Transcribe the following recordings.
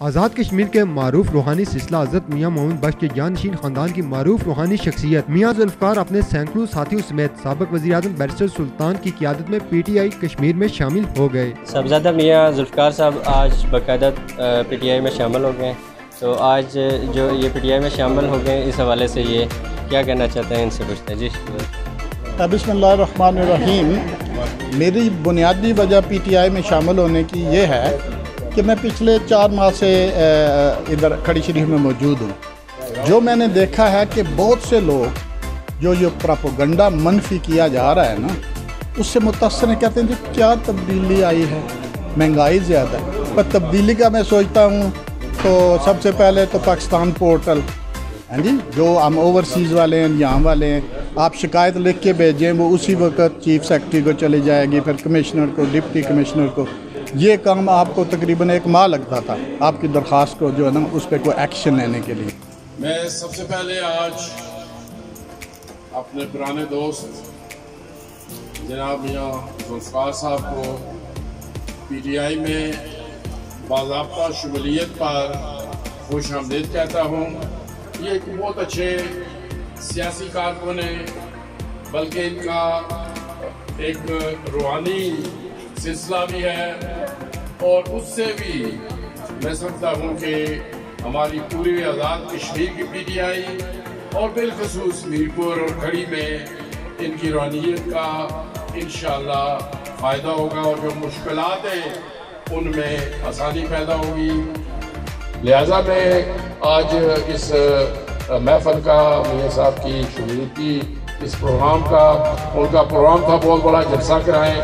آزاد کشمیر کے معروف روحانی سلسلہ حضرت میاں محمد بخش کے جانشین خاندان کی معروف روحانی شخصیت میاں ذوالفقار اپنے سینکڑوں ساتھیوں سمیت سابق وزیر اعظم بیرسٹر سلطان کی قیادت میں پی ٹی آئی کشمیر میں شامل ہو گئے۔ صاحبزادہ میاں ذوالفقار صاحب آج باقاعدہ پی ٹی آئی میں شامل ہو گئے، تو آج جو یہ پی ٹی آئی میں شامل ہو گئے اس حوالے سے یہ کیا کہنا چاہتے ہیں، ان سے پوچھتے ہیں۔ جی بسم اللہ الرحمن الرحیم۔ میری بنیادی وجہ پی ٹی آئی میں شامل ہونے کی یہ ہے کہ میں پچھلے 4 ماہ سے ادھر کھڑی شریف میں موجود ہوں۔ جو میں نے دیکھا ہے کہ بہت سے لوگ جو یہ پراپوگنڈا منفی کیا جا رہا ہے نا، اس سے متاثر ہیں، کہتے ہیں کہ کیا تبدیلی آئی ہے، مہنگائی زیادہ ہے۔ پر تبدیلی کا میں سوچتا ہوں تو سب سے پہلے تو پاکستان پورٹل جی، جو ہم اوورسیز والے ہیں، یہاں والے ہیں، آپ شکایت لکھ کے بھیجیں، وہ اسی وقت چیف سیکرٹری کو چلی جائے گی، پھر کمشنر کو، ڈپٹی کمشنر کو۔ یہ کام آپ کو تقریباً 1 ماہ لگتا تھا آپ کی درخواست کو جو ہے نا اس پہ کوئی ایکشن لینے کے لیے۔ میں سب سے پہلے آج اپنے پرانے دوست جناب میاں ذوالفقار صاحب کو پی ٹی آئی میں باضابطہ شمولیت پر خوش آمدید کہتا ہوں۔ یہ ایک بہت اچھے سیاسی کارکن ہیں، بلکہ ان کا ایک روحانی سلسلہ بھی ہے، اور اس سے بھی میں سمجھتا ہوں کہ ہماری پوری آزاد کشمیر کی پی ٹی آئی اور بالخصوص میرپور اور کھڑی میں ان کی روحانیت کا انشاءاللہ فائدہ ہوگا، اور جو مشکلات ہیں ان میں آسانی پیدا ہوگی۔ لہٰذا میں آج اس محفل کا، میاں صاحب کی شمولیت کی، اس پروگرام کا، ان کا پروگرام تھا بہت بڑا جلسہ کرائیں،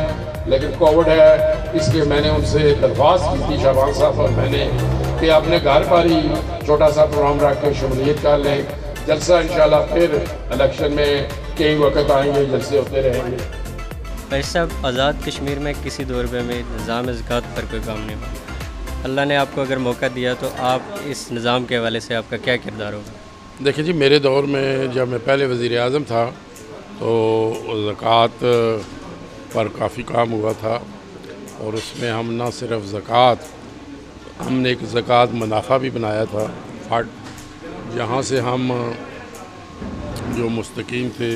لیکن کووڈ ہے، اس لیے میں نے ان سے درخواست کی تھی شعبان صاحب اور میں نے کہ اپنے گھر پر ہی چھوٹا سا پروگرام رکھ کے شمولیت کر لیں۔ جلسہ انشاءاللہ پھر الیکشن میں کئی وقت آئیں گے، جلسے ہوتے رہیں گے۔ بھائی صاحب، آزاد کشمیر میں کسی دور میں نظام زکوٰۃ پر کوئی کام نہیں ہوا۔ اللہ نے آپ کو اگر موقع دیا تو آپ اس نظام کے حوالے سے آپ کا کیا کردار ہوگا؟ دیکھیں جی، میرے دور میں جب میں پہلے وزیر اعظم تھا تو زکوٰۃ پر کافی کام ہوا تھا، اور اس میں ہم نہ صرف زکوٰۃ، ہم نے ایک زکوٰۃ منافع بھی بنایا تھا فنڈ، جہاں سے ہم جو مستقیم تھے،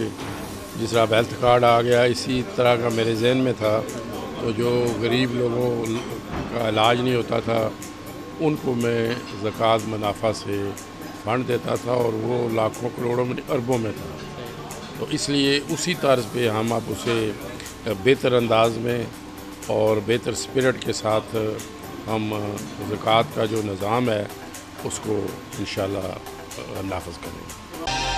جس طرح ہیلتھ کارڈ آ گیا، اسی طرح کا میرے ذہن میں تھا، تو جو غریب لوگوں کا علاج نہیں ہوتا تھا ان کو میں زکوٰۃ منافع سے فنڈ دیتا تھا، اور وہ لاکھوں کروڑوں میں اربوں میں تھا۔ تو اس لیے اسی طرز پہ ہم اب اسے بہتر انداز میں اور بہتر اسپرٹ کے ساتھ ہم زکوٰۃ کا جو نظام ہے اس کو انشاءاللہ نافذ کریں گے۔